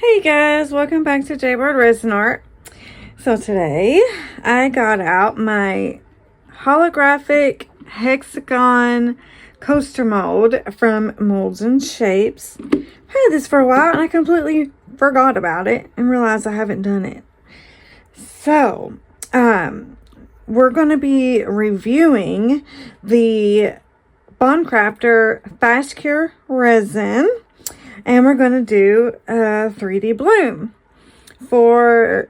Hey guys, welcome back to Jaybirdresin art. So today I got out my holographic hexagon coaster mold from Molds and Shapes. I've had this for a while and I completely forgot about it and realized I haven't done it. So we're going to be reviewing the Bondcraftor Fast Cure Resin. And we're going to do a 3D bloom.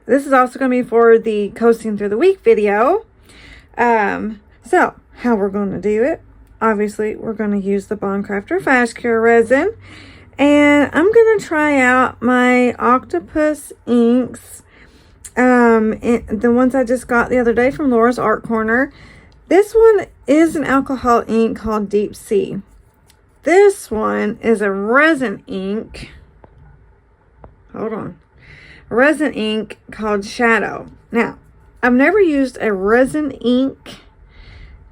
This is also going to be for the Coasting Through the Week video. So, how we're going to do it. Obviously, we're going to use the Bondcraftor Fast Cure Resin. And I'm going to try out my octopus inks. The ones I just got the other day from Laura's Art Corner. This one is an alcohol ink called Deep Sea. This one is a resin ink. Hold on. A resin ink called Shadow. Now, I've never used a resin ink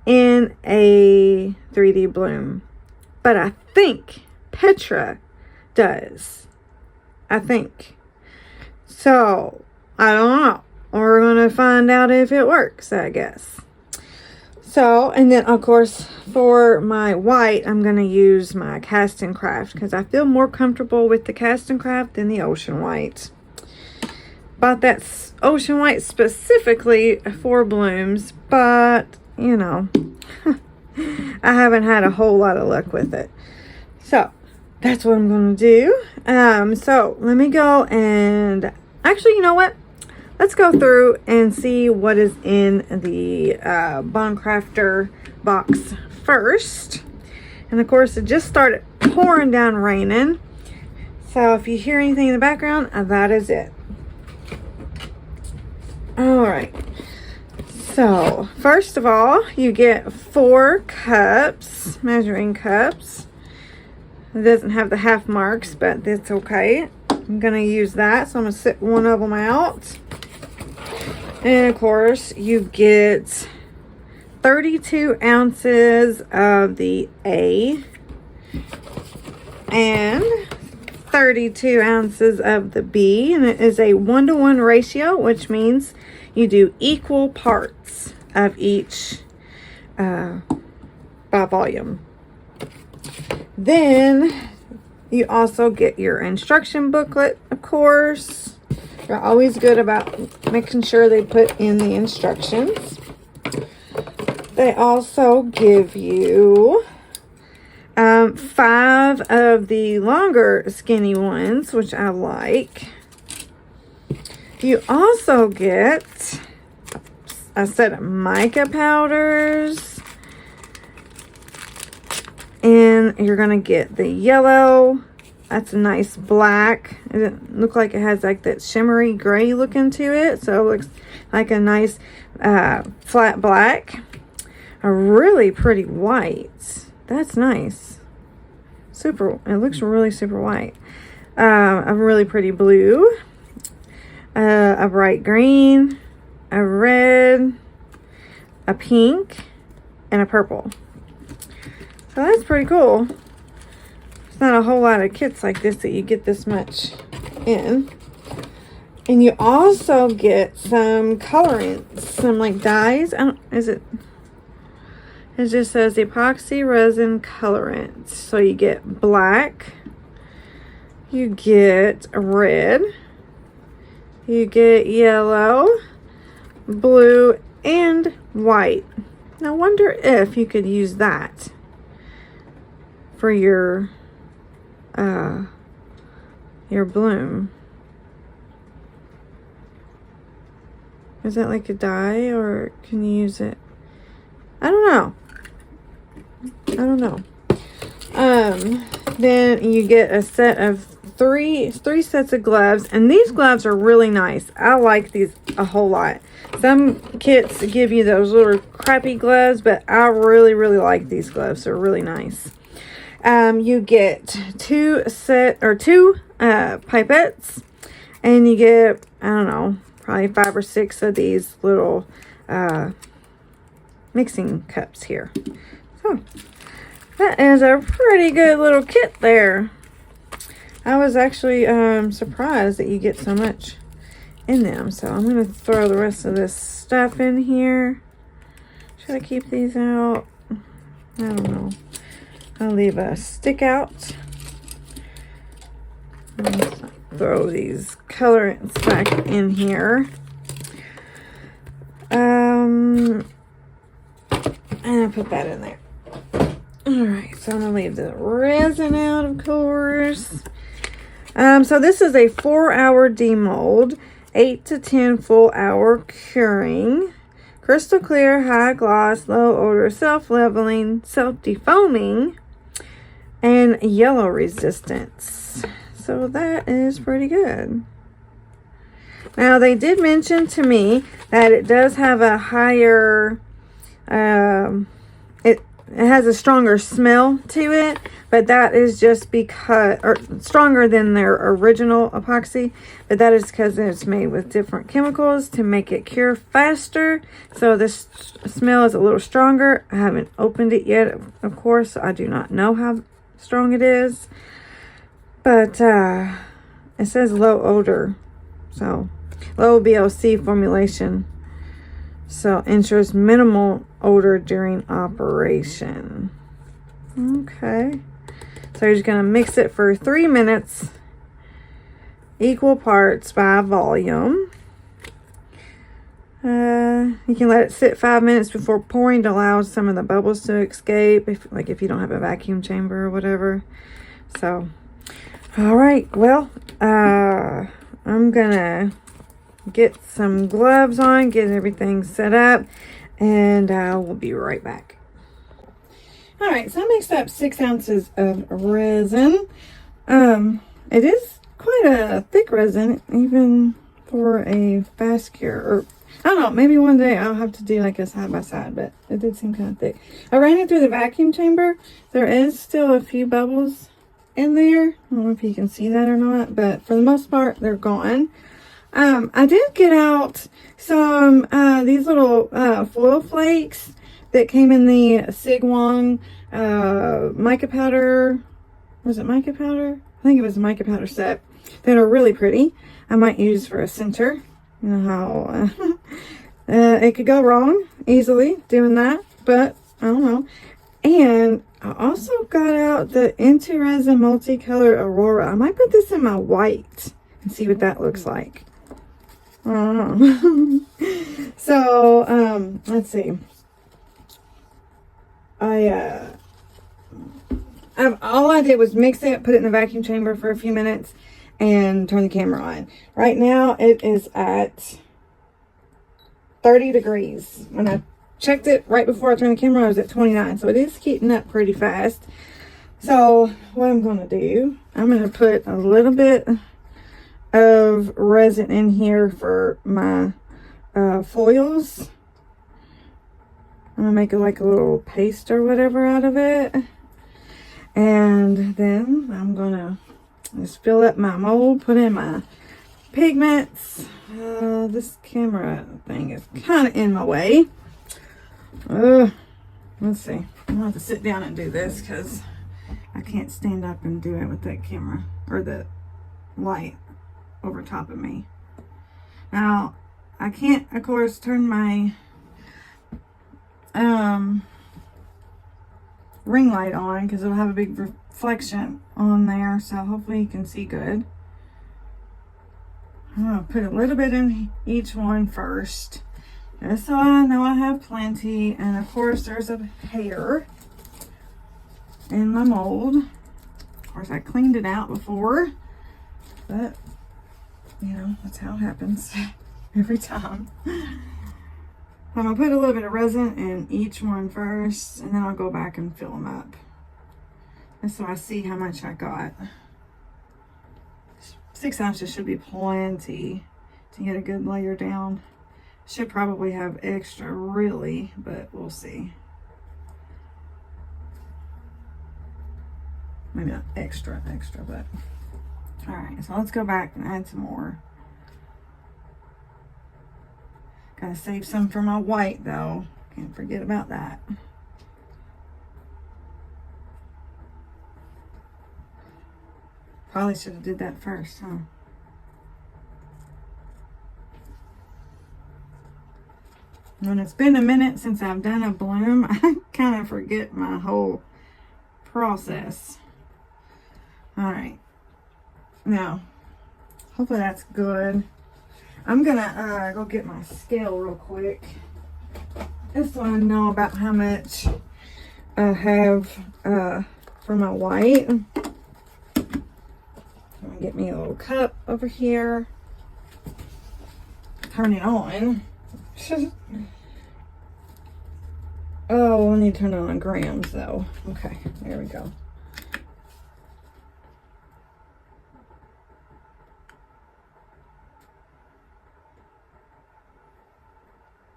in a 3D bloom. But I think Petra does. I think. So, I don't know. We're going to find out if it works, I guess. So, and then of course for my white, I'm going to use my Cast and Craft because I feel more comfortable with the Cast and Craft than the Ocean White. Bought that Ocean White specifically for blooms, but you know, I haven't had a whole lot of luck with it. So, that's what I'm going to do. So, let me go and actually, you know what? Let's go through and see what is in the Bondcraftor box first. And of course, it just started pouring down raining. So if you hear anything in the background, that is it. Alright. So, first of all, you get 4 cups, measuring cups. It doesn't have the half marks, but that's okay. I'm going to use that, so I'm going to set one of them out. And of course, you get 32 ounces of the A and 32 ounces of the B. And it is a 1-to-1 ratio, which means you do equal parts of each by volume. Then you also get your instruction booklet, of course. They're always good about making sure they put in the instructions. They also give you 5 of the longer skinny ones, which I like. You also get a set of mica powders. And you're going to get the yellow. That's a nice black. It doesn't look like it has like that shimmery gray look into it. So it looks like a nice flat black. A really pretty white. That's nice. It looks really super white. A really pretty blue. A bright green. A red. A pink. And a purple. So that's pretty cool. Not a whole lot of kits like this that you get this much in. And you also get some colorants, some like dyes. It just says epoxy resin colorants. So you get black, you get red, you get yellow, blue, and white. Now I wonder if you could use that for your bloom. Is that like a dye, or can you use it? I don't know. Then you get a set of three sets of gloves, and these gloves are really nice. I like these a whole lot. Some kits give you those little crappy gloves, but I really like these gloves. They're really nice. You get 2 pipettes, and you get, I don't know, probably 5 or 6 of these little mixing cups here. So that is a pretty good little kit there. I was actually surprised that you get so much in them. So I'm going to throw the rest of this stuff in here. Should I keep these out? I don't know. I'll leave a stick out. Throw these colorants back in here. And I put that in there. Alright, so I'm going to leave the resin out, of course. So this is a 4-hour demold, 8 to 10 full hour curing, crystal clear, high gloss, low odor, self-leveling, self-defoaming, and yellow resistance. So that is pretty good. Now they did mention to me that it does have a higher, it has a stronger smell to it, but that is just because, or stronger than their original epoxy, but that is because it's made with different chemicals to make it cure faster. So this smell is a little stronger. I haven't opened it yet, of course, so I do not know how strong it is, but it says low odor, so low VOC formulation, so ensures minimal odor during operation. Okay, so you're just going to mix it for 3 minutes, equal parts by volume. You can let it sit 5 minutes before pouring to allow some of the bubbles to escape, if you don't have a vacuum chamber or whatever. So, all right, well, I'm gonna get some gloves on, get everything set up, and we'll be right back. All right, so I mixed up 6 ounces of resin. It is quite a thick resin, even for a fast cure. Or I don't know, maybe one day I'll have to do like a side by side, but it did seem kind of thick. I ran it through the vacuum chamber. There is still a few bubbles in there. I don't know if you can see that or not, but for the most part, they're gone. I did get out some these little foil flakes that came in the Sigwon mica powder. Was it mica powder? I think it was a mica powder set. That are really pretty. I might use for a center. You know how it could go wrong easily doing that, but I don't know. And I also got out the Into Resin Multicolor Aurora. I might put this in my white and see what that looks like. I don't know. So, let's see. All I did was mix it, put it in the vacuum chamber for a few minutes, and turn the camera on. Right now, it is at 30 degrees. When I checked it right before I turned the camera on, I was at 29. So it is heating up pretty fast. So what I'm going to do, I'm going to put a little bit of resin in here for my foils. I'm going to make it like a little paste or whatever out of it. And then I'm going to just fill up my mold, put in my pigments. This camera thing is kind of in my way. Let's see. I'm gonna have to sit down and do this because I can't stand up and do it with that camera or the light over top of me. Now, I can't, of course, turn my ring light on because it'll have a big reflection on there, so hopefully you can see good. I'm going to put a little bit in each one first, just so I know I have plenty. And of course there's a hair in my mold. Of course I cleaned it out before, but you know, that's how it happens every time. I'm going to put a little bit of resin in each one first, and then I'll go back and fill them up. And so I see how much I got. 6 ounces should be plenty to get a good layer down. Should probably have extra, really, but we'll see. Maybe not extra, but. Alright, so let's go back and add some more. Gotta save some for my white though. Can't forget about that. Probably should have did that first, huh? When it's been a minute since I've done a bloom, I kind of forget my whole process. All right. Now, hopefully that's good. I'm gonna go get my scale real quick. Just so I know about how much I have for my white. I'm gonna get me a little cup over here. Turn it on. Oh, we'll need to turn it on grams though. Okay, there we go.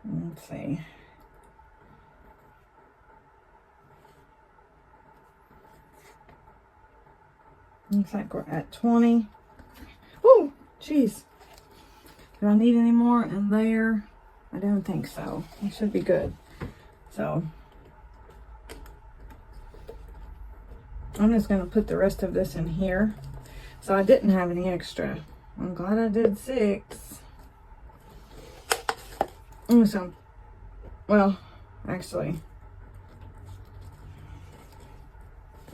Let's see. Looks like we're at 20. Oh, jeez. Do I need any more in there? I don't think so. It should be good. So, I'm just going to put the rest of this in here. So I didn't have any extra. I'm glad I did 6. So, well, actually,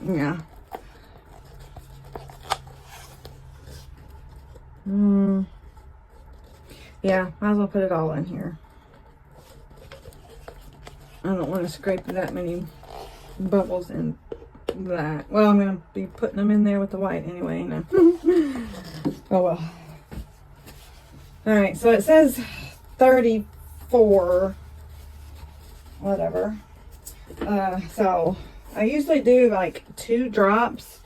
yeah. Yeah, might as well put it all in here. I don't want to scrape that many bubbles in that. Well, I'm going to be putting them in there with the white anyway. No. Oh, well. Alright, so it says 34, whatever. So I usually do like 2 drops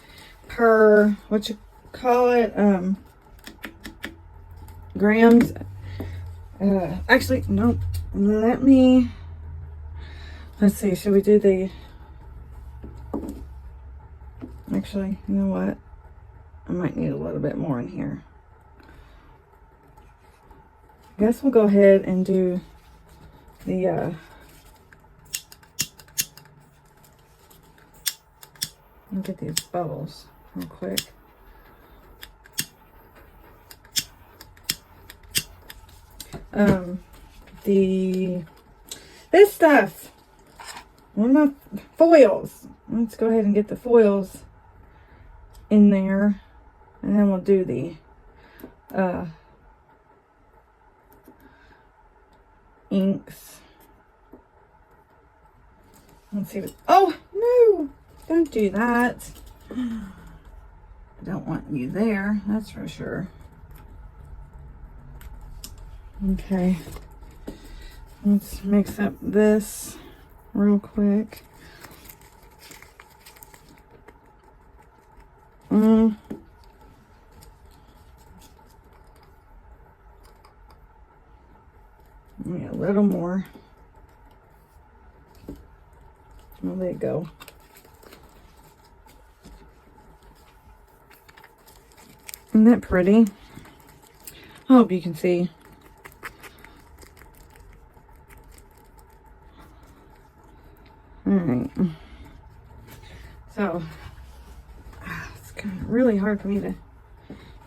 per, what you call it, grams. Actually, nope. Let's see, should we do the, actually, you know what? I might need a little bit more in here. I guess we'll go ahead and do the, I'll get these bubbles real quick. This stuff, one of my foils. Let's go ahead and get the foils in there, and then we'll do the inks. Let's see what, oh no, don't do that. I don't want you there, that's for sure. Okay, let's mix up this real quick. Yeah, a little more. Well, there you go. Isn't that pretty? I hope you can see. Alright. So, it's kind of really hard for me to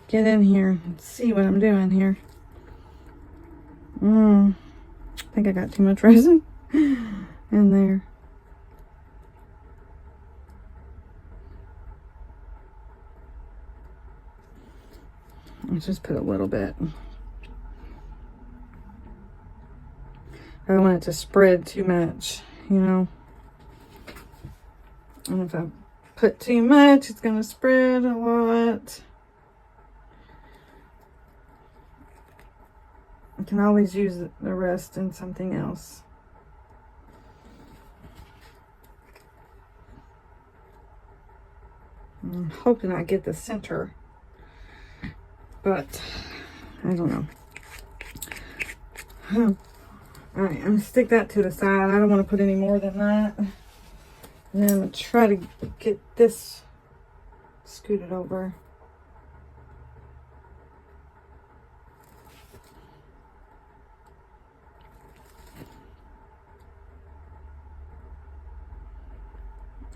get in here and see what I'm doing here. I think I got too much resin in there. Let's just put a little bit. I don't want it to spread too much, you know. And if I put too much, it's going to spread a lot. I can always use the rest in something else. I'm hoping I get the center, but I don't know. All right, I'm gonna stick that to the side. I don't want to put any more than that. And then I'm gonna try to get this scooted over.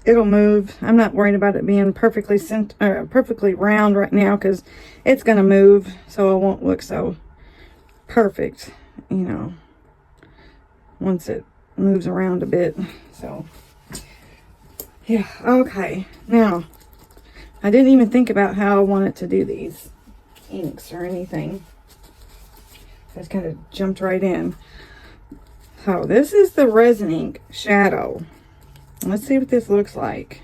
it'll move. I'm not worried about it being perfectly perfectly round right now, because it's going to move, so it won't look so perfect, you know, once it moves around a bit. So yeah, okay. Now, I didn't even think about how I wanted to do these inks or anything. I just kind of jumped right in. So this is the resin ink shadow. Let's see what this looks like.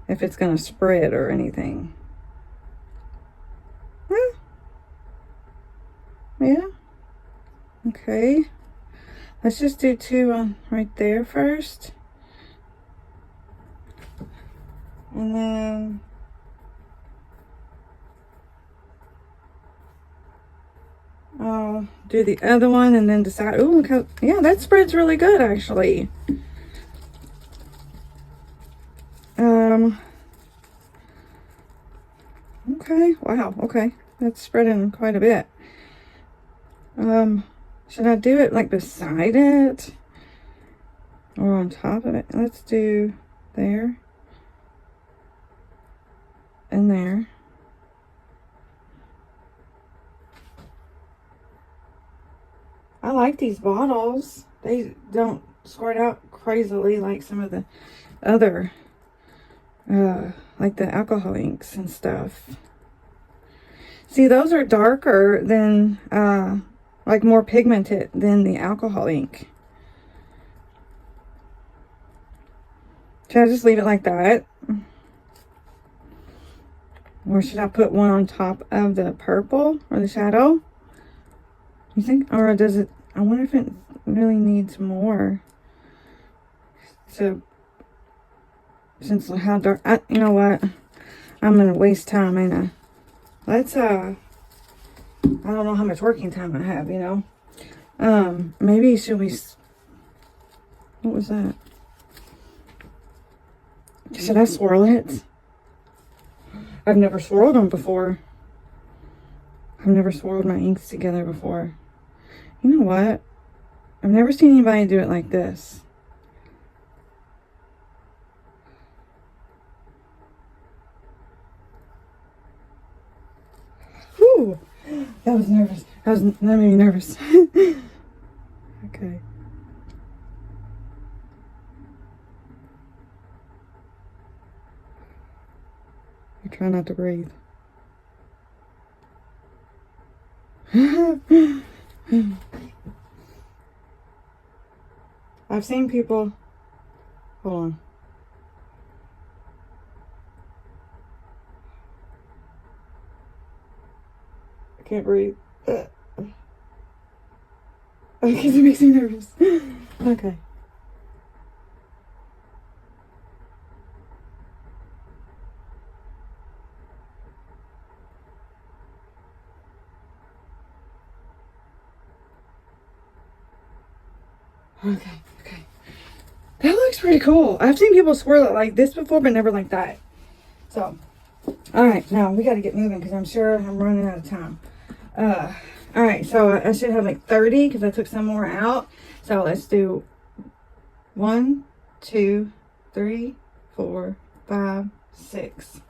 If it's going to spread or anything. Yeah. Okay. Let's just do two right there first. And then I'll do the other one and then decide. Oh, look how, yeah, that spreads really good actually. Okay, wow, okay. That's spreading quite a bit. Should I do it like beside it? Or on top of it? Let's do there. And there. I like these bottles. They don't squirt out crazily like some of the other, like the alcohol inks and stuff. See, those are darker than, like more pigmented than the alcohol ink. Should I just leave it like that? Or should I put one on top of the purple or the shadow? You think? Or does it? I wonder if it really needs more. So, since how dark, you know what? I'm gonna waste time, ain't I? Let's, I don't know how much working time I have, you know? Maybe should we, what was that? Should I swirl it? I've never swirled them before. I've never swirled my inks together before. You know what? I've never seen anybody do it like this. Whew. That was nervous. That made me nervous. Okay. I try not to breathe. I've seen people, hold on. I can't breathe. Because it makes me nervous. Okay. Okay. That looks pretty cool. I've seen people swirl it like this before, but never like that. So, alright, now we got to get moving because I'm sure I'm running out of time. Alright, so I should have like 30 because I took some more out. So let's do 1, 2, 3, 4, 5, 6.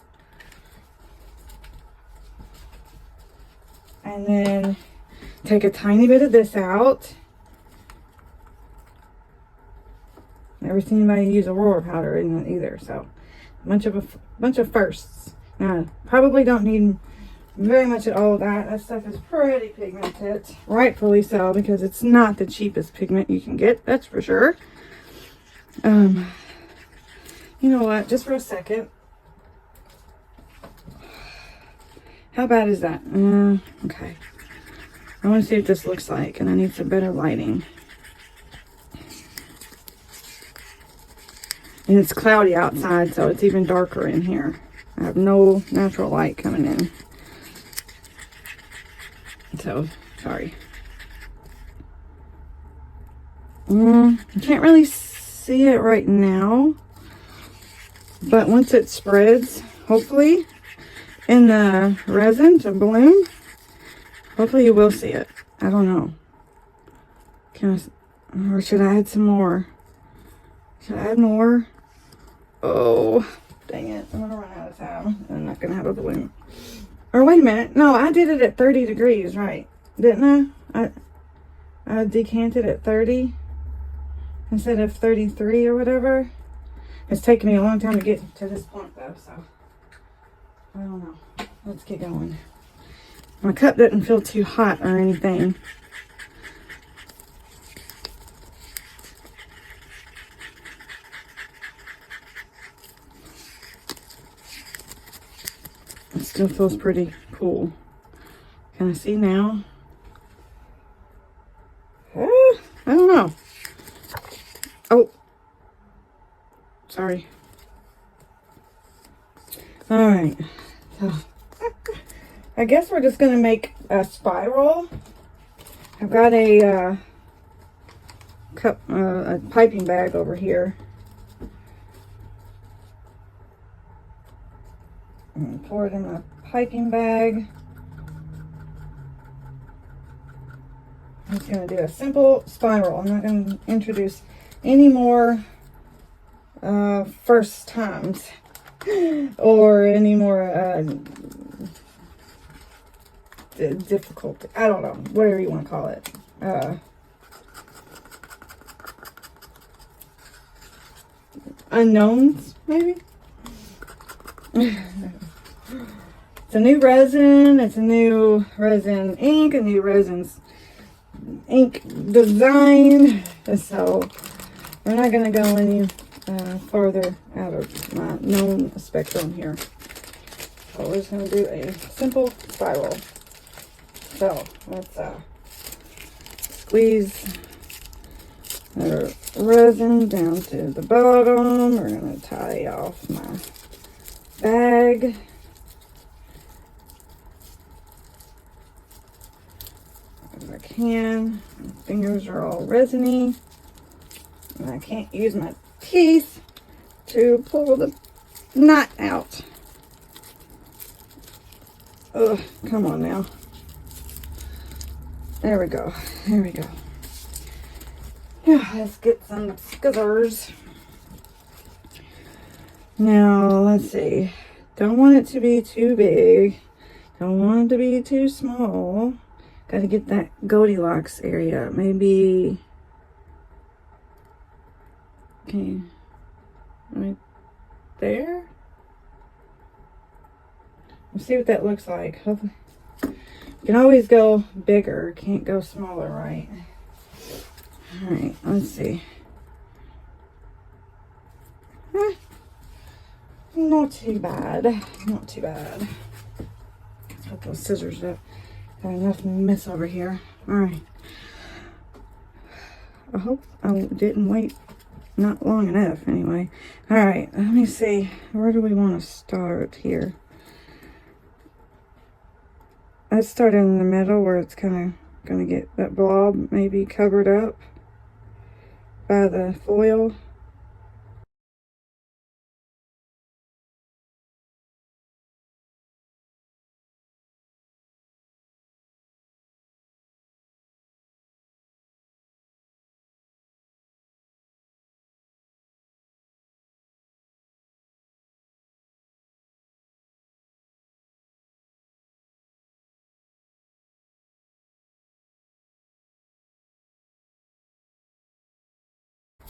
And then take a tiny bit of this out. Never seen anybody use Aurora powder in it either, so bunch of firsts. Now, probably don't need very much at all of that. That stuff is pretty pigmented, rightfully so, because it's not the cheapest pigment you can get, that's for sure. You know what? Just for a second. How bad is that? Okay. I want to see what this looks like, and I need some better lighting. And it's cloudy outside, so it's even darker in here. I have no natural light coming in. So, sorry. I can't really see it right now. But once it spreads, hopefully, in the resin to bloom, hopefully you will see it. I don't know. Or should I add some more? Should I add more? Oh, dang it. I'm going to run out of time. I'm not going to have a balloon. Or wait a minute. No, I did it at 30 degrees, right? Didn't I? I decanted at 30 instead of 33 or whatever. It's taken me a long time to get to this point though, so I don't know. Let's get going. My cup doesn't feel too hot or anything. It still feels pretty cool. Can I see now? I don't know. Oh, sorry. All right. So, I guess we're just gonna make a spiral. I've got a cup, a piping bag over here. And pour it in a piping bag. I'm just going to do a simple spiral. I'm not going to introduce any more first times or any more difficult. I don't know, whatever you want to call it. Unknowns, maybe? It's a new resin. It's a new resin ink, a new resin's ink design. So we're not going to go any farther out of my known spectrum here. So we're just going to do a simple spiral. So let's squeeze the resin down to the bottom. We're going to tie off my bag. As I can. My fingers are all resiny. And I can't use my teeth to pull the knot out. Ugh, come on now. There we go. There we go. Yeah, let's get some scissors. Now, let's see. Don't want it to be too big. Don't want it to be too small. Got to get that Goldilocks area. Maybe, okay, right there. We'll see what that looks like. Hopefully, you can always go bigger. Can't go smaller, right? All right, let's see. Not too bad. Not too bad. Let's put those scissors up. Got enough mess over here. Alright. I hope I didn't wait not long enough anyway. Alright, let me see. Where do we want to start here? Let's start in the middle where it's kind of going to get that blob maybe covered up by the foil.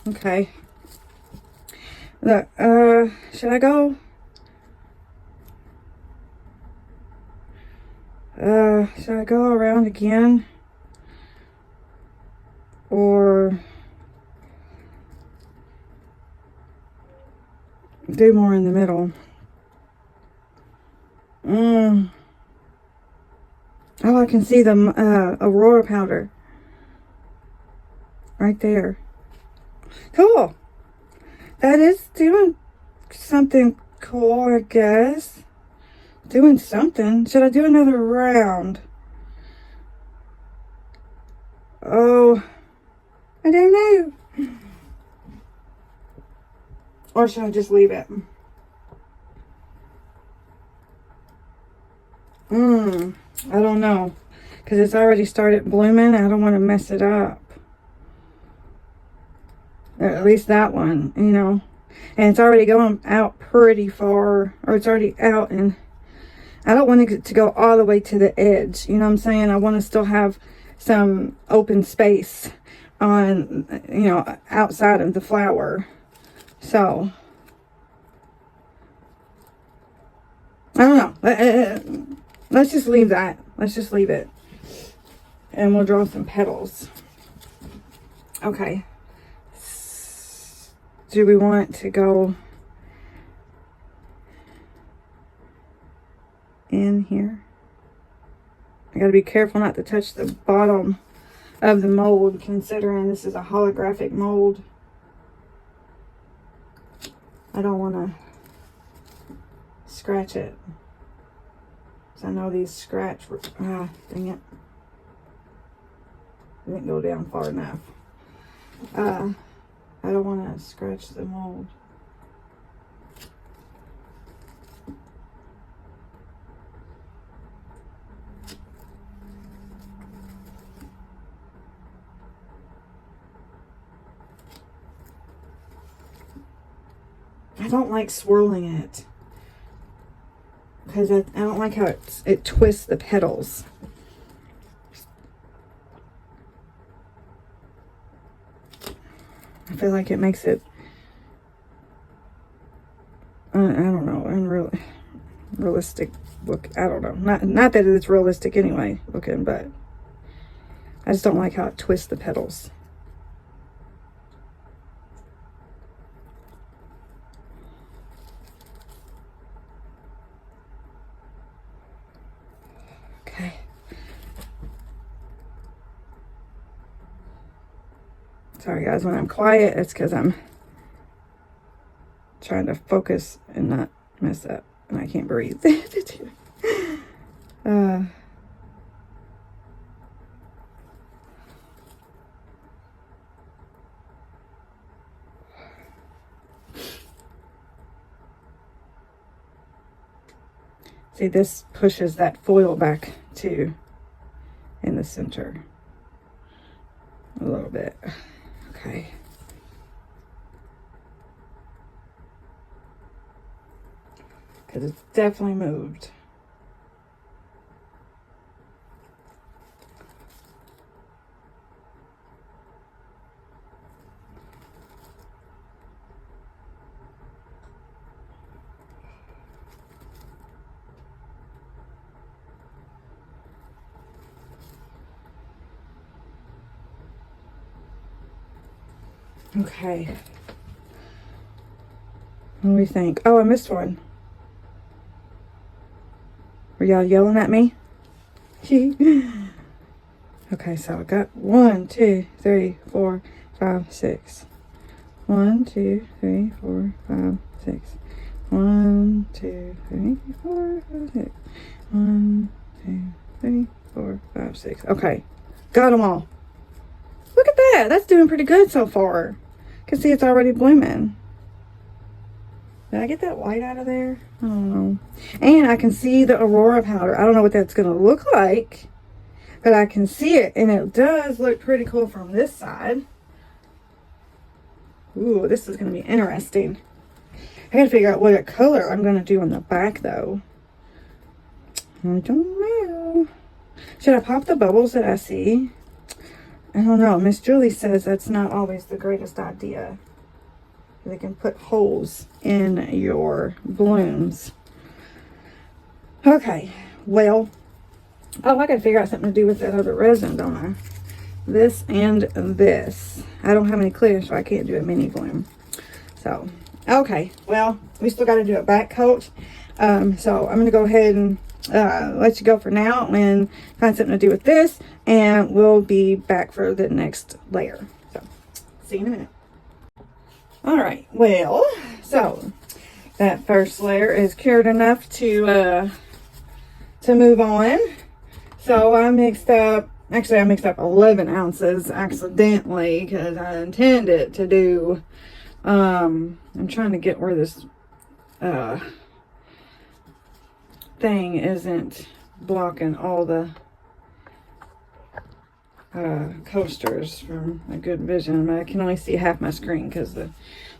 Okay. Look, should I go? Should I go around again? Or do more in the middle? Oh, I can see the Aurora powder right there. Cool. That is doing something cool, I guess. Doing something. Should I do another round? Oh, I don't know. Or should I just leave it? I don't know. Because it's already started blooming. I don't want to mess it up. At least that one, you know. And it's already going out pretty far, or it's already out, and I don't want it to go all the way to the edge. You know what I'm saying? I want to still have some open space on, you know, outside of the flower. So, I don't know. Let's just leave that. Let's just leave it. And we'll draw some petals. Okay. Do we want to go in here? I gotta be careful not to touch the bottom of the mold, considering this is a holographic mold. I don't want to scratch it. So I know these scratch, dang it. I didn't go down far enough. I don't want to scratch the mold. I don't like swirling it because I don't like how it twists the petals. I feel like it makes it, I don't know, unrealistic look. I don't know. Not that it's realistic anyway looking, but I just don't like how it twists the petals. Okay. Sorry guys, when I'm quiet, it's because I'm trying to focus and not mess up, and I can't breathe. See, this pushes that foil back too in the center a little bit. Okay. Because it's definitely moved. Okay. What do we think? Oh, I missed one. Were y'all yelling at me? Okay, so I got 1, 2, 3, 4, 5, 6. 1, 2, 3, 4, 5, 6. 1, 2, 3, 4, 5, 6. 1, 2, 3, 4, 5, 6. Okay, got them all. Look at that. That's doing pretty good so far. You can see it's already blooming. Did I get that white out of there? I don't know. And I can see the Aurora powder. I don't know what that's going to look like, but I can see it. And it does look pretty cool from this side. Ooh, this is going to be interesting. I got to figure out what color I'm going to do on the back, though. I don't know. Should I pop the bubbles that I see? I don't know. Miss Julie says that's not always the greatest idea. They can put holes in your blooms. Okay. Well. Oh, I got to figure out something to do with that other resin, don't I? This and this. I don't have any clear, so I can't do a mini bloom. So, okay. Well, we still got to do a back coat. So I'm going to go ahead and let you go for now and find something to do with this, and we'll be back for the next layer. So see you in a minute. All right, well, so that first layer is cured enough to move on. So I mixed up 11 ounces accidentally because I intended to do I'm trying to get where this thing isn't blocking all the coasters from a good vision. I can only see half my screen because the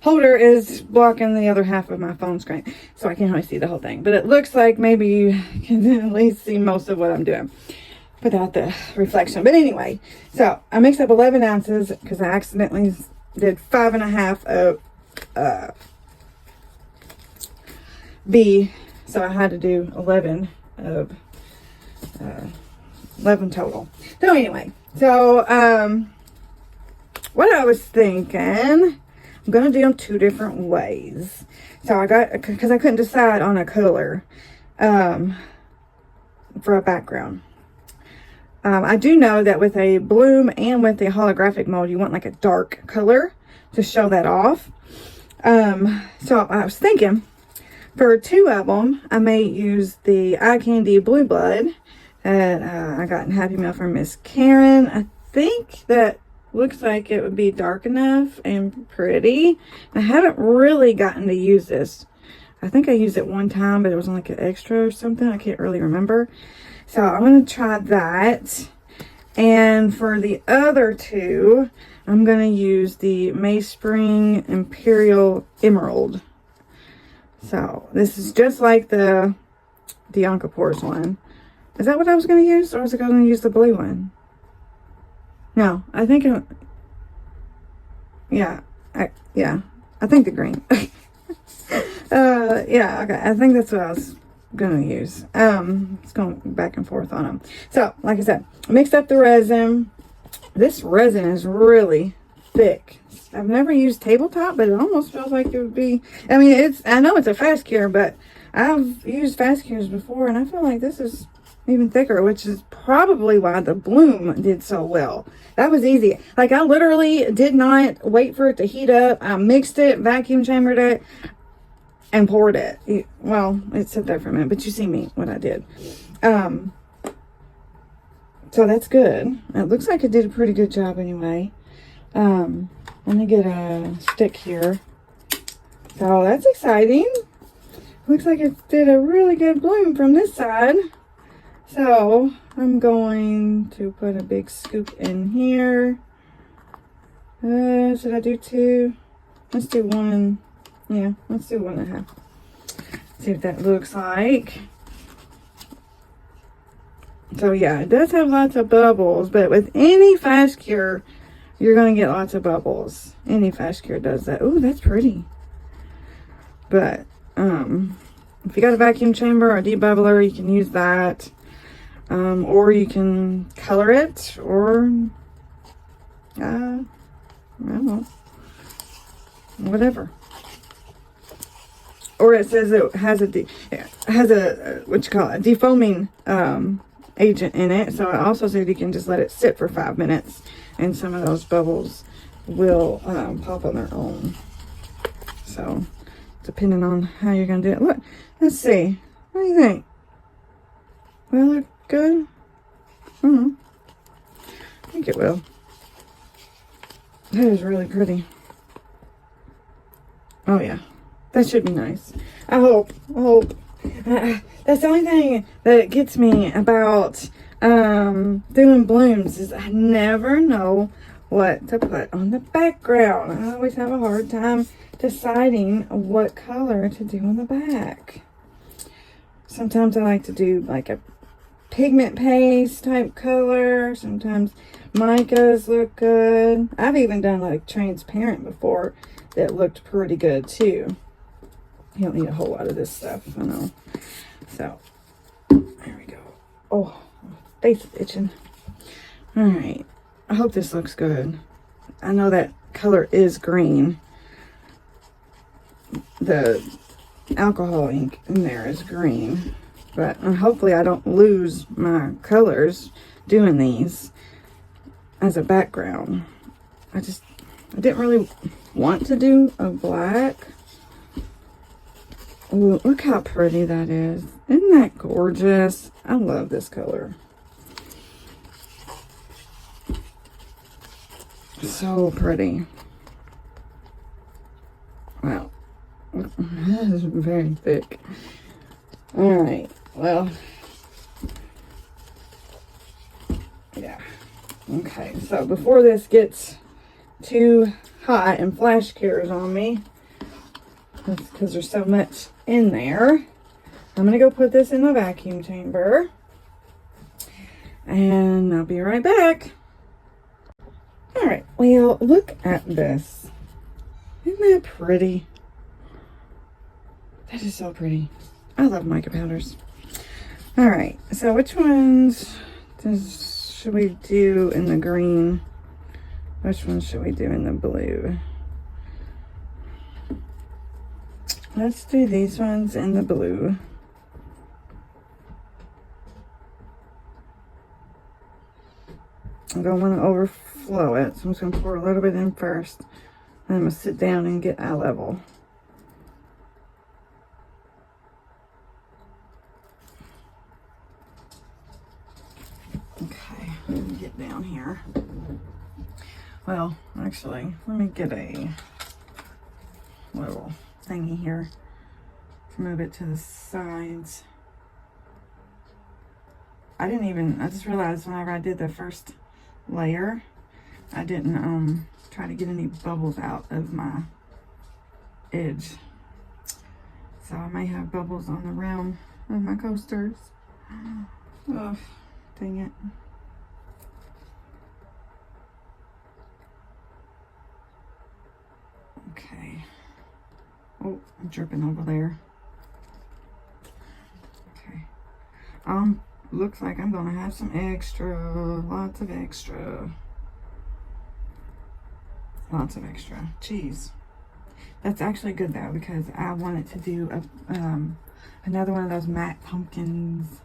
holder is blocking the other half of my phone screen, so I can't really see the whole thing. But it looks like maybe you can at least see most of what I'm doing without the reflection. But anyway, so I mixed up 11 ounces because I accidentally did 5.5 of B, so I had to do 11 of 11 total. So anyway, so what I was thinking, I'm gonna do them 2 different ways. So I got, because I couldn't decide on a color for a background. I do know that with a bloom and with the holographic mold, you want like a dark color to show that off. So I was thinking for 2 of them, I may use the Eye Candy Blue Blood that I got in Happy Mail from Miss Karen. I think that looks like it would be dark enough and pretty. I haven't really gotten to use this. I think I used it one time, but it was like an extra or something. I can't really remember. So I'm going to try that. And for the other 2, I'm going to use the Mayspring Imperial Emerald. So this is just like the Onca-Pores one. Is that what I was going to use? Or was I going to use the blue one? No, I think yeah, I think the green. Yeah, okay, I think that's what I was gonna use. It's going back and forth on them. So, like I said, I mixed up the resin. This resin is really thick. I've never used tabletop, but it almost feels like it would be, I mean, I know it's a fast cure, but I've used fast cures before, and I feel like this is even thicker, which is probably why the bloom did so well. That was easy. Like, I literally did not wait for it to heat up. I mixed it, vacuum chambered it, and poured it. Well, it sat there for a minute, but you see me, what I did. So that's good. It looks like it did a pretty good job anyway. Let me get a stick here. So that's exciting. Looks like it did a really good bloom from this side. So I'm going to put a big scoop in here. Should I do 2? Let's do 1. Yeah, let's do 1.5. See what that looks like. So yeah, it does have lots of bubbles, but with any fast cure, you're going to get lots of bubbles. Any fast cure does that. Ooh, that's pretty. But if you got a vacuum chamber or a debubbler, you can use that. Or you can color it, or I don't know, whatever. Or it says it has a what you call it, a defoaming agent in it. So it also says you can just let it sit for 5 minutes, and some of those bubbles will pop on their own. So depending on how you're gonna do it. Look, let's see. What do you think? Will it look good? I think it will. That is really pretty. Oh yeah, that should be nice. I hope. That's the only thing that gets me about doing blooms is I never know what to put on the background. I always have a hard time deciding what color to do on the back. Sometimes I like to do like a pigment paste type color. Sometimes micas look good. I've even done like transparent before that looked pretty good too. You don't need a whole lot of this stuff, I know. So, there we go. Oh, face is itching. Alright, I hope this looks good. I know that color is green. The alcohol ink in there is green. But hopefully I don't lose my colors doing these as a background. I didn't really want to do a black. Ooh, look how pretty that is. Isn't that gorgeous? I love this color. So pretty. Wow. That is very thick. Alright. Well, yeah. Okay, so before this gets too hot and flash cures on me, because there's so much in there, I'm going to go put this in the vacuum chamber. And I'll be right back. Alright, well, look at this. Isn't that pretty? That is so pretty. I love mica powders. Alright, so which ones should we do in the green? Which ones should we do in the blue? Let's do these ones in the blue. I don't want to overflow it, so I'm just going to pour a little bit in first. And I'm going to sit down and get eye level. Okay, let me get down here. Well, actually, let me get a little thingy here to move it to the sides. I just realized whenever I did the first layer, I didn't try to get any bubbles out of my edge, so I may have bubbles on the rim of my coasters. Oh, dang it. Okay. Oh, I'm dripping over there. Okay. Looks like I'm gonna have some extra, lots of extra. Cheese. That's actually good though, because I wanted to do another one of those matte pumpkins.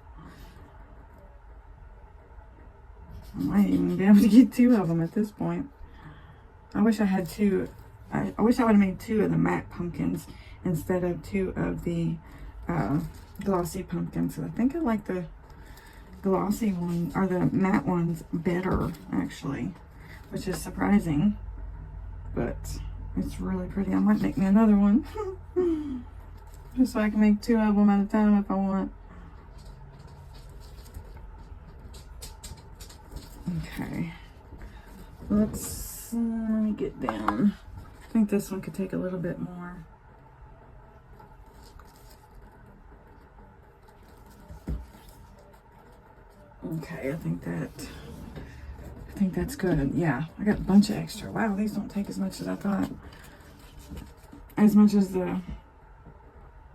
I might even be able to get 2 of them at this point. I wish I had 2. I wish I would have made 2 of the matte pumpkins instead of 2 of the glossy pumpkins. So I think I like the glossy one, or the matte ones, better actually, which is surprising, but it's really pretty. I might make me another one just so I can make 2 of them at a time if I want. Okay, let me get down. I think this one could take a little bit more. Okay, I think that's good. Yeah, I got a bunch of extra. Wow, these don't take as much as I thought. As much as their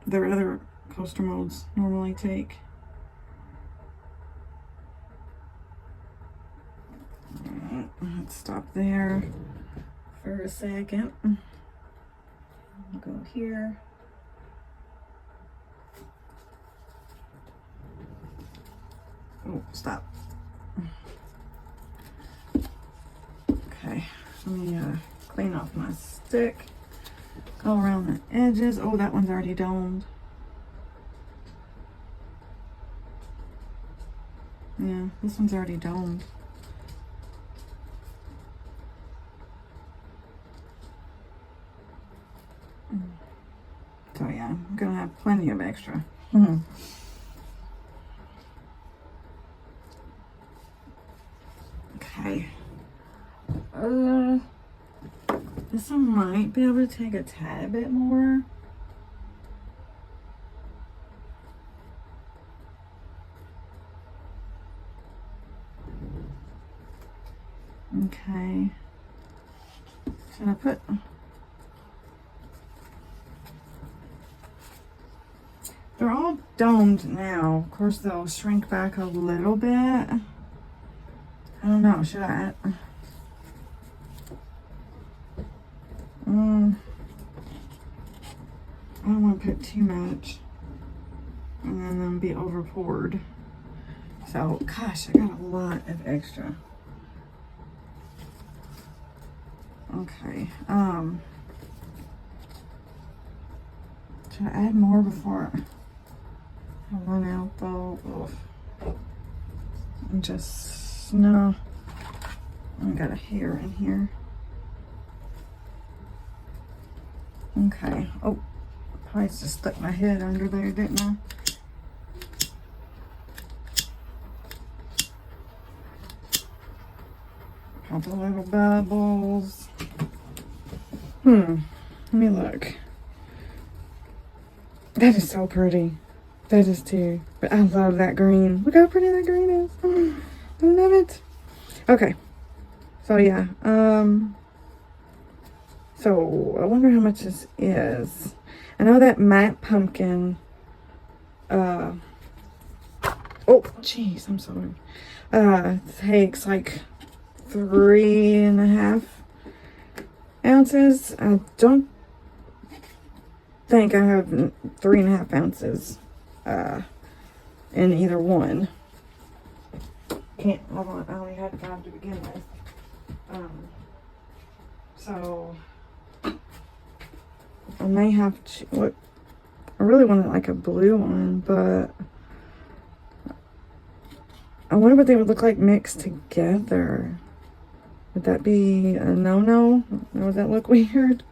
other coaster molds normally take. Alright, let's stop there for a second. I'll go here. Oh, stop. Okay, let me clean off my stick. Go around the edges. Oh, that one's already domed. Yeah, this one's already domed. So yeah, I'm gonna have plenty of extra. Okay. This one might be able to take a tad bit more. Okay. Should I put... They're all domed now. Of course, they'll shrink back a little bit. I don't know. Should I... I don't want to put too much and then be over poured. So, gosh, I got a lot of extra. Okay. Should I add more before I run out though? Ugh. No. I got a hair in here. Okay. Oh, probably just stuck my head under there, didn't I? All the little bubbles. Let me look. That is so pretty. That is too. But I love that green. Look how pretty that green is. I love it. Okay. So yeah. So I wonder how much this is. I know that matte pumpkin. Oh, jeez, I'm sorry. Takes like 3.5 ounces. I don't think I have 3.5 ounces in either one. I only had 5 to begin with. So I may have to, what, I really wanted like a blue one, but I wonder what they would look like mixed together. Would that be a no-no? Or would that look weird?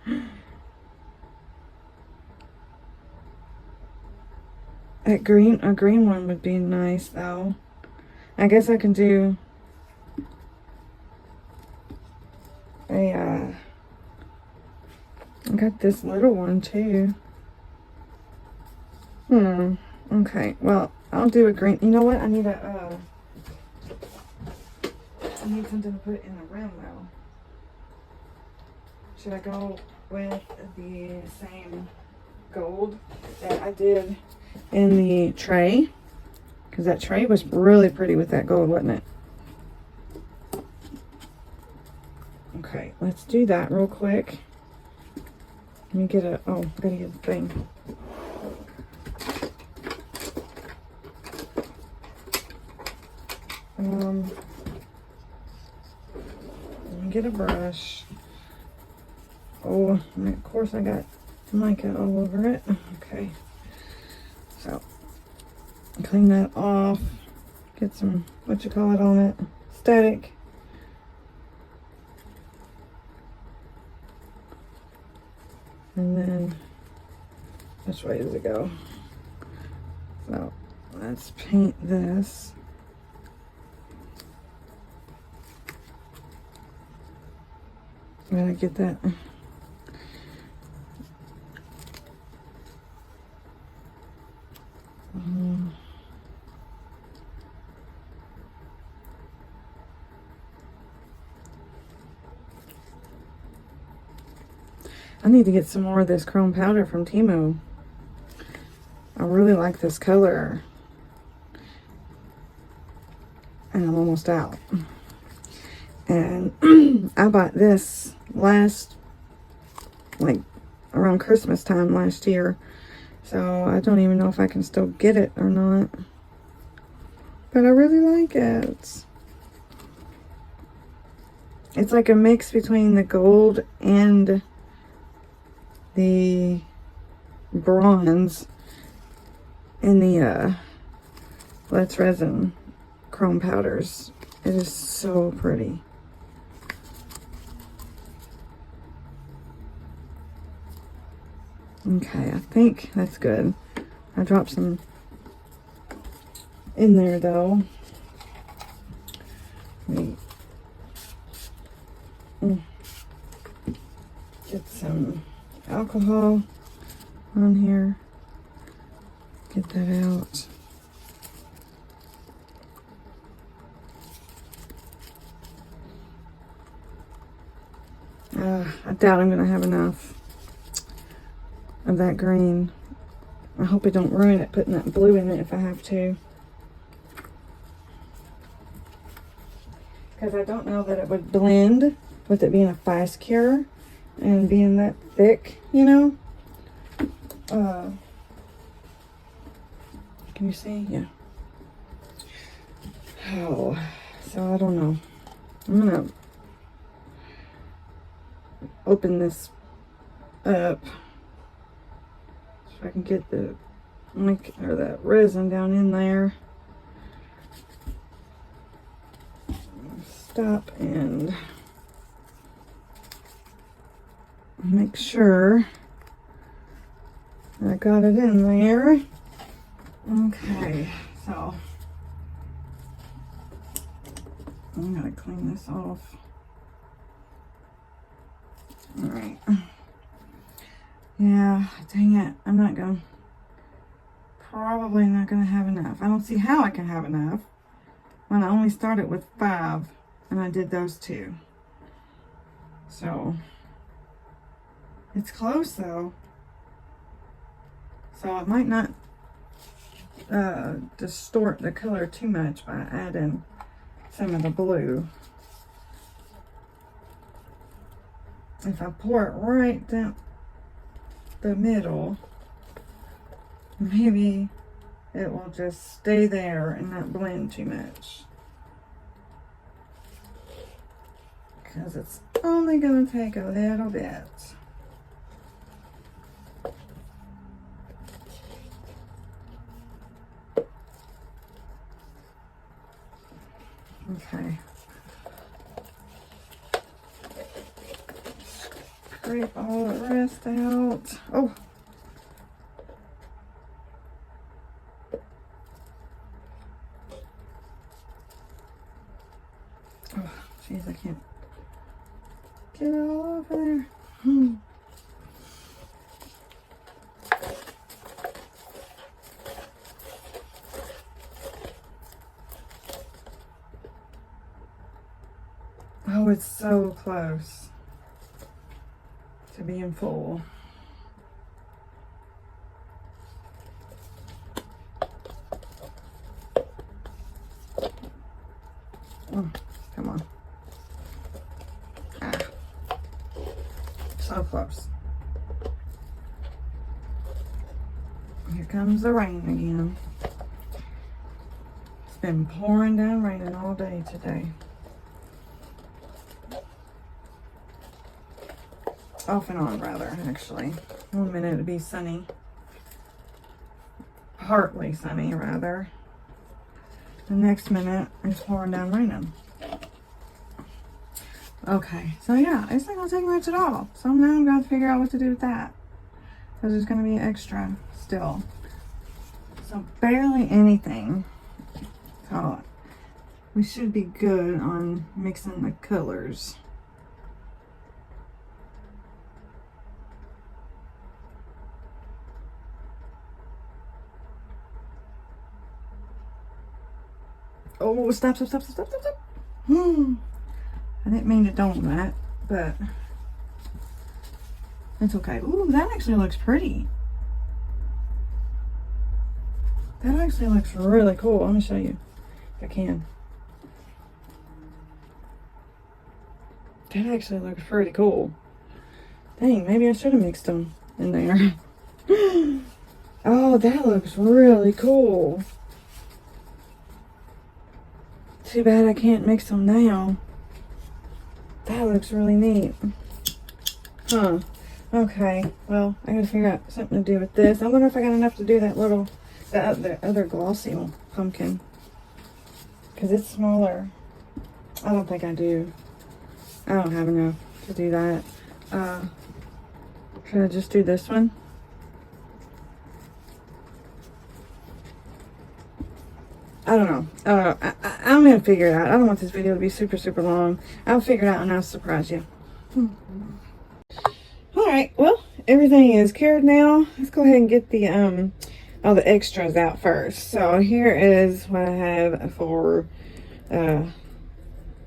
A green one would be nice though. I guess I can do I got this little one too. Okay, well, I'll do a green. You know what? I need something to put in the rim though. Should I go with the same gold that I did in the tray? Because that tray was really pretty with that gold, wasn't it? Okay, let's do that real quick. Let me get I gotta get the thing. Let me get a brush. Oh, and of course I got mica all over it. Okay, so clean that off. Get some, what you call it on it, static. And then, which way does it go? So, let's paint this. Gotta get that. I need to get some more of this chrome powder from Temu. I really like this color. And I'm almost out. And I bought this like around Christmas time last year. So I don't even know if I can still get it or not. But I really like it. It's like a mix between the gold and the bronze in the Let's Resin chrome powders. It is so pretty. Okay, I think that's good. I dropped some in there though. Get some alcohol on here. Get that out. I doubt I'm going to have enough of that green. I hope I don't ruin it putting that blue in it if I have to. Because I don't know that it would blend with it being a fast cure and being that thick, you know. Can you see? Yeah. Oh, so I don't know. I'm gonna open this up so I can get the that resin down in there. Stop and make sure I got it in there. Okay, so I'm gonna clean this off. Alright. Yeah, dang it. Probably not gonna have enough. I don't see how I can have enough when I only started with 5 and I did those 2. So, it's close though. So it might not distort the color too much by adding some of the blue. If I pour it right down the middle, maybe it will just stay there and not blend too much. Because it's only going to take a little bit. Okay. Scrape all the rest out. Oh! Oh, jeez, I can't get it all over there. Oh, it's so close to being full. Oh, come on. Ah, so close. Here comes the rain again. It's been pouring down raining all day today. Off and on, rather, actually. 1 minute it'd be sunny. Partly sunny, rather. The next minute, it's pouring down raining. Okay, so yeah, it's not going to take much at all. So now I'm going to figure out what to do with that. Because there's going to be extra still. So barely anything. So we should be good on mixing the colors. Oh, stop. I didn't mean to do that, but it's okay. Ooh, that actually looks pretty. That actually looks really cool. Let me show you if I can. That actually looks pretty cool. Dang, maybe I should have mixed them in there. Oh, that looks really cool. Too bad I can't mix them now. That looks really neat. Huh. Okay. Well, I gotta figure out something to do with this. I wonder if I got enough to do that little, the other glossy pumpkin. Because it's smaller. I don't think I do. I don't have enough to do that. Should I just do this one? I don't know. I'm going to figure it out. I don't want this video to be super long. I'll figure it out and I'll surprise you. Alright, well, everything is cured now. Let's go ahead and get the all the extras out first. So here is what I have for the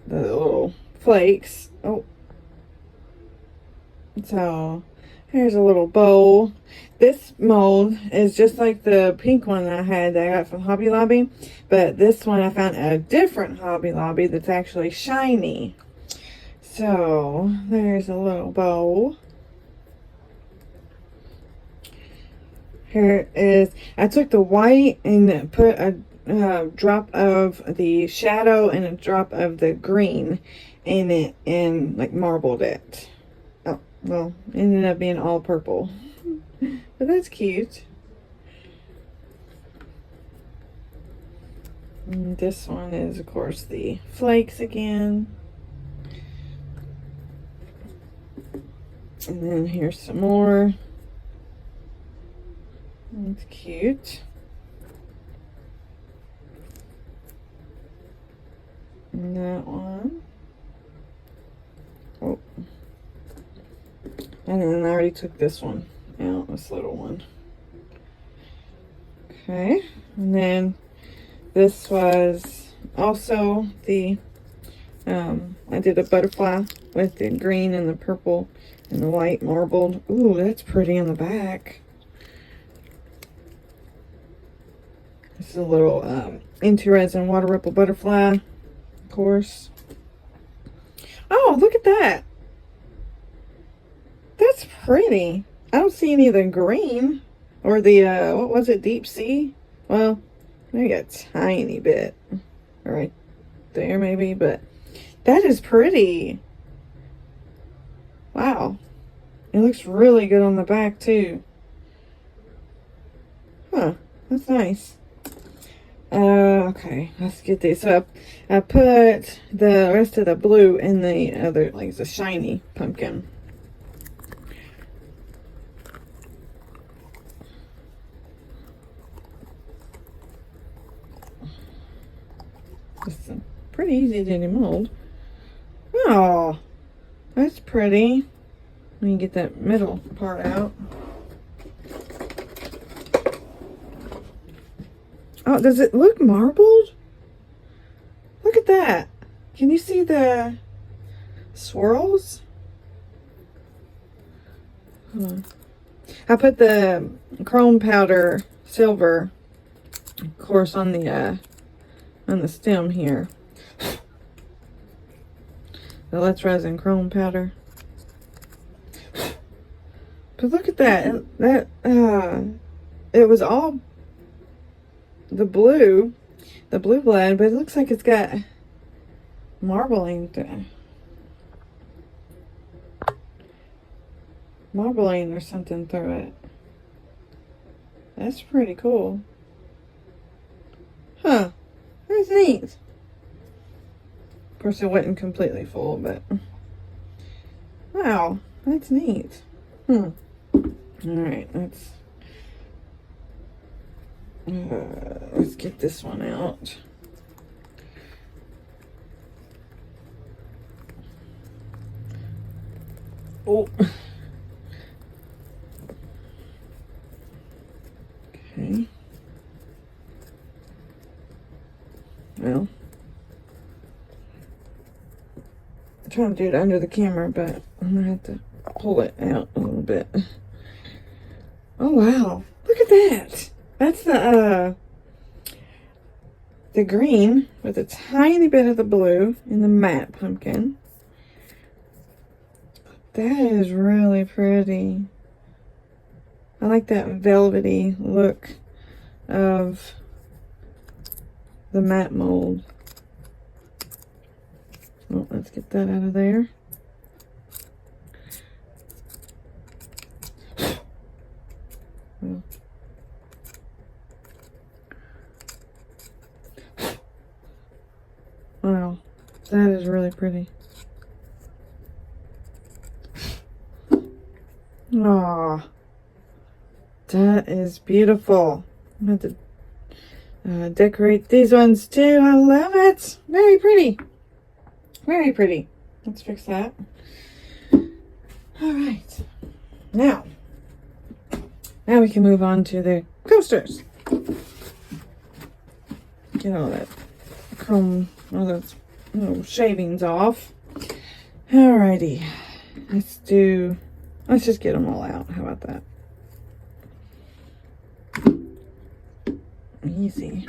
little flakes. Oh. So here's a little bowl. This mold is just like the pink one that I had that I got from Hobby Lobby. But this one I found at a different Hobby Lobby that's actually shiny. So there's a little bowl. Here is, I took the white and put a drop of the shadow and a drop of the green in it and like marbled it. Oh, well, it ended up being all purple. But that's cute. And this one is, of course, the flakes again. And then here's some more. That's cute. And that one. Oh. And then I already took this one out, this little one. Okay, and then this was also the, I did a butterfly with the green and the purple and the white marbled. Ooh, that's pretty in the back. This is a little Into Resin water ripple butterfly, of course. Oh, look at that. That's pretty. I don't see any of the green or the, what was it, deep sea? Well, maybe a tiny bit right there maybe, but that is pretty. Wow. It looks really good on the back too. Huh, that's nice. Okay, let's get these. So I put the rest of the blue in the other, like the shiny pumpkin. It's pretty easy to demold. Oh, that's pretty. Let me get that middle part out. Oh, does it look marbled? Look at that. Can you see the swirls? Hold on. I put the chrome powder silver, of course, on the stem here. So let's resin chrome powder. But look at that. It was all the blue blood, but it looks like it's got marbling or something through it. That's pretty cool. Huh. That's neat. Of course, it wasn't completely full, but wow, that's neat. All right, let's get this one out. Oh. Okay. Well, I'm trying to do it under the camera, but I'm gonna have to pull it out a little bit. Oh wow, look at that. That's the green with a tiny bit of the blue in the matte pumpkin. That is really pretty. I like that velvety look of the matte mold. Oh, let's get that out of there. Wow, that is really pretty. Aw, that is beautiful. I'm going to decorate these ones too. I love it. Very pretty. Very pretty. Let's fix that. All right. Now we can move on to the coasters. Get all that chrome, all those little shavings off. Alrighty. Let's just get them all out. How about that? Easy.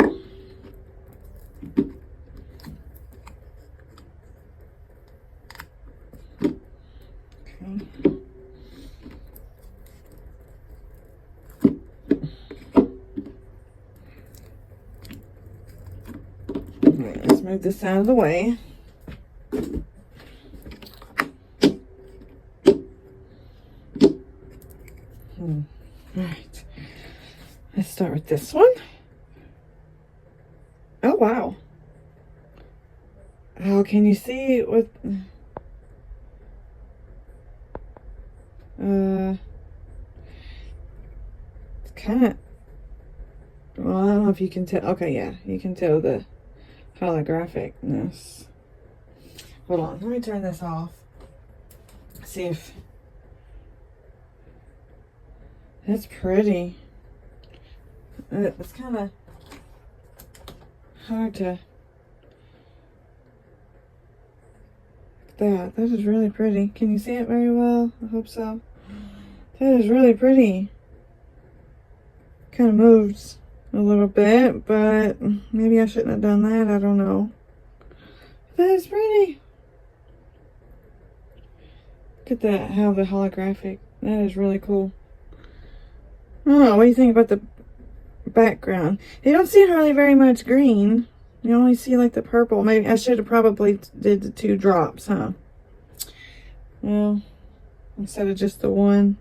Okay. Alright, let's move this out of the way. Alright. Let's start with this one. Oh wow. Oh, can you see what it's kind of, well, I don't know if you can tell. Okay, yeah, you can tell the holographicness. Hold on, let me turn this off. See if That's pretty. It's kind of hard to... That is really pretty. Can you see it very well? I hope so. That is really pretty. Kind of moves a little bit, but maybe I shouldn't have done that. I don't know. That is pretty. Look at that, how the holographic. That is really cool. I don't know, what do you think about the background? You don't see hardly very much green. You only see like the purple. Maybe I should have probably did the 2 drops, huh? Well, instead of just the one.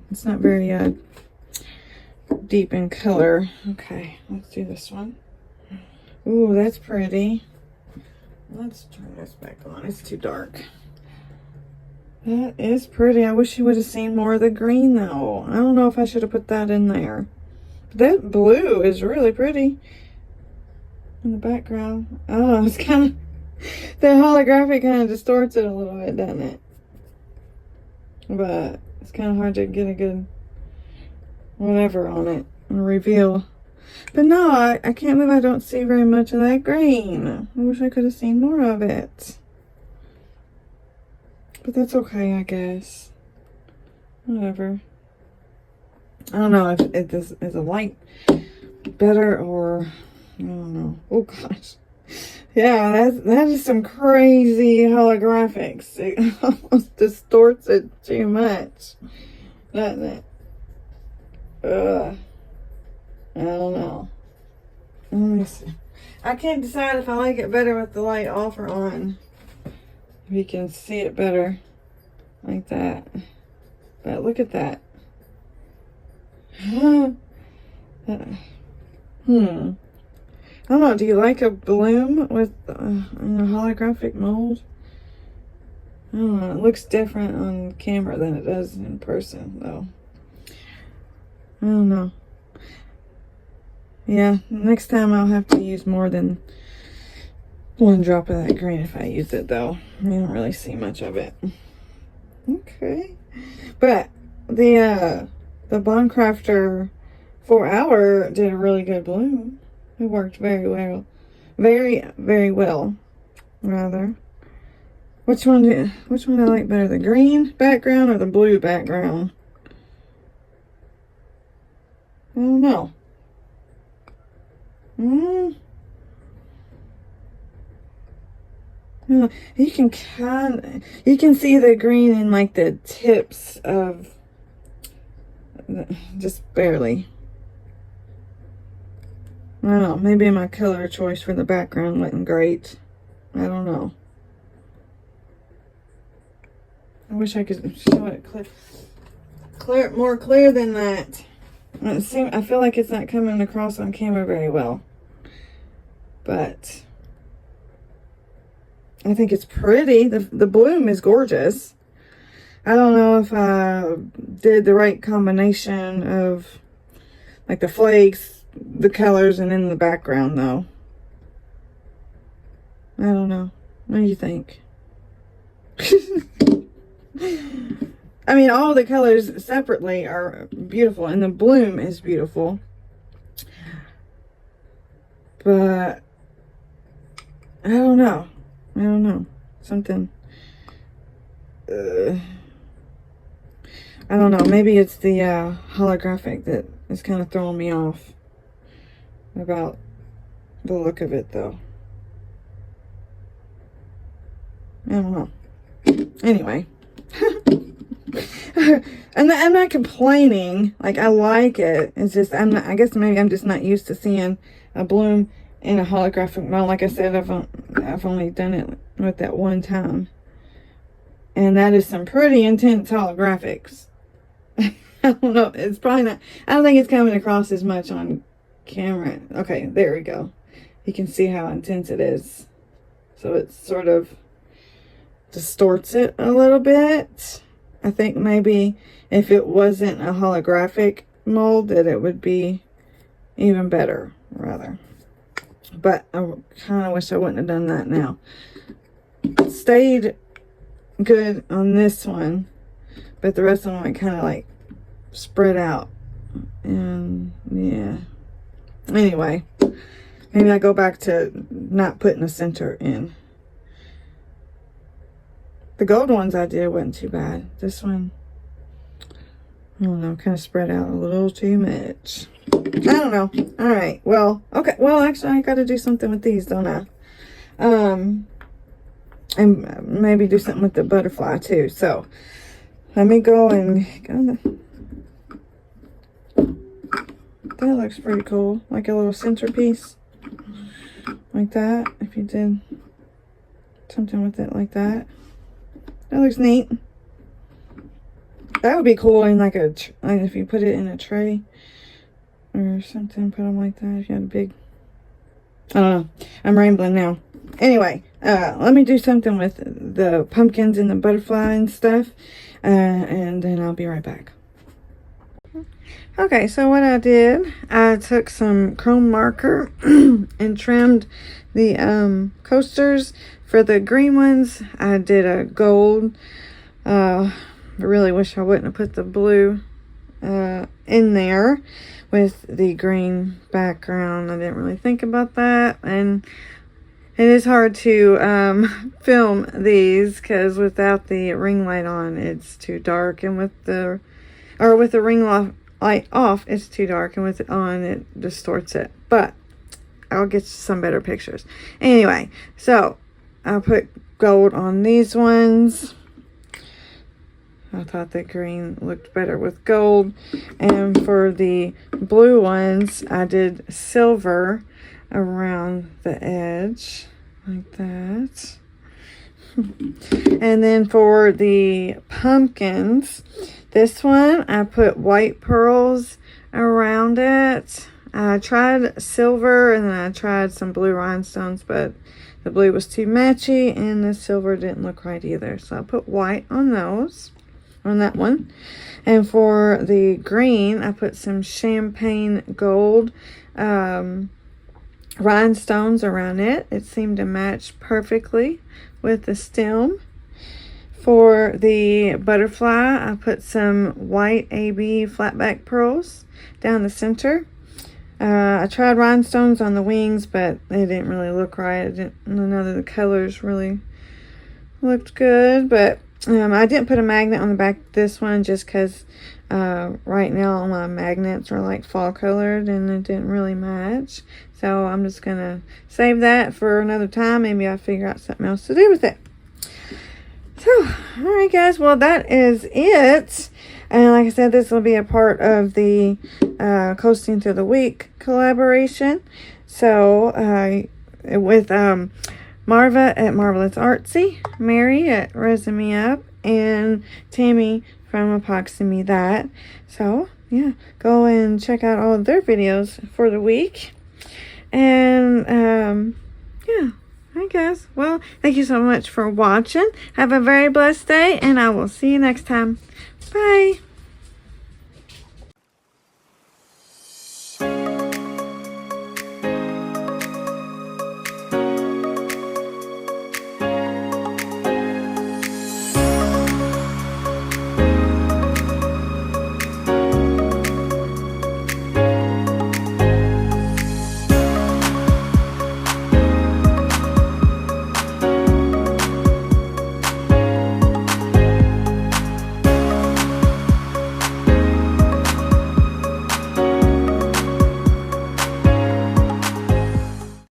It's not very deep in color. Okay, let's do this one. Ooh, that's pretty. Let's turn this back on. It's too dark. That is pretty. I wish you would have seen more of the green though. I don't know if I should have put that in there. But that blue is really pretty in the background. I don't know, it's kind of, the holographic kind of distorts it a little bit, doesn't it? But it's kind of hard to get a good whatever on it and reveal. But no, I can't believe I don't see very much of that green. I wish I could have seen more of it. But that's okay, I guess. Whatever. I don't know if is a light better or I don't know. Oh gosh. Yeah, that is some crazy holographics. It almost distorts it too much, doesn't it? Ugh. I don't know. Let me see. I can't decide if I like it better with the light off or on. If you can see it better like that. But look at that. I don't know. Do you like a bloom with a holographic mold? I don't know. It looks different on camera than it does in person, though. I don't know. Yeah, next time I'll have to use more than 1 drop of that green if I use it, though. You don't really see much of it. Okay. But the Bondcraftor 4-hour did a really good bloom. It worked very well. Very, very well, rather. Which one do I like better? The green background or the blue background? I don't know. You can see the green in like the tips of just barely. I don't know, maybe my color choice for the background wasn't great. I don't know. I wish I could show it more clear than that. I feel like it's not coming across on camera very well. But I think it's pretty. The bloom is gorgeous. I don't know if I did the right combination of like the flakes, the colors, and in the background though. I don't know. What do you think? I mean, all the colors separately are beautiful, and the bloom is beautiful. But I don't know. Something. I don't know. Maybe it's the holographic that is kind of throwing me off about the look of it, though. I don't know. Anyway. I'm not complaining. Like, I like it. It's just, I guess maybe I'm just not used to seeing a bloom in a holographic mold. Like I said, I've only done it with that one time. And that is some pretty intense holographics. I don't know. It's probably not, I don't think it's coming across as much on camera. Okay, there we go. You can see how intense it is. So it sort of distorts it a little bit. I think maybe if it wasn't a holographic mold, that it would be even better, rather. But I kind of wish I wouldn't have done that now. It stayed good on this one, but the rest of them I kind of like spread out. And yeah. Anyway, maybe I go back to not putting the center in. The gold ones I did wasn't too bad. This one, I don't know, kind of spread out a little too much. I don't know. All right. Well, okay. Well, actually, I got to do something with these, don't I? And maybe do something with the butterfly too. So let me go and that looks pretty cool. Like a little centerpiece. Like that. If you did something with it like that. That looks neat. That would be cool in like if you put it in a tray or something. Put them like that if you had a big... I don't know. I'm rambling now. Anyway, let me do something with the pumpkins and the butterfly and stuff. And then I'll be right back. Okay, so what I did, I took some chrome marker and trimmed the coasters. For the green ones, I did a gold. I really wish I wouldn't have put the blue in there with the green background. I didn't really think about that, and it is hard to film these because without the ring light on, it's too dark, and with the ring light off, it's too dark, and with it on, it distorts it. But I'll get some better pictures. Anyway, so I put gold on these ones. I thought the green looked better with gold. And for the blue ones, I did silver around the edge, like that. And then for the pumpkins, this one, I put white pearls around it. I tried silver, and then I tried some blue rhinestones, but the blue was too matchy, and the silver didn't look right either. So I put white on those, on that one. And for the green, I put some champagne gold rhinestones around it. It seemed to match perfectly with the stem. For the butterfly, I put some white AB flatback pearls down the center. I tried rhinestones on the wings, but they didn't really look right. None of the colors really looked good, but I didn't put a magnet on the back of this one just because right now all my magnets are like fall colored and it didn't really match. So I'm just going to save that for another time. Maybe I'll figure out something else to do with it. So, alright guys, well that is it. And like I said, this will be a part of the Coasting Through the Week collaboration. So, with Marva at Marvelous Artsy, Mary at Resin Me Up, and Tammy from Epoxy Me That. So, yeah, go and check out all of their videos for the week. And, yeah. I guess. Well, thank you so much for watching. Have a very blessed day, and I will see you next time. Bye.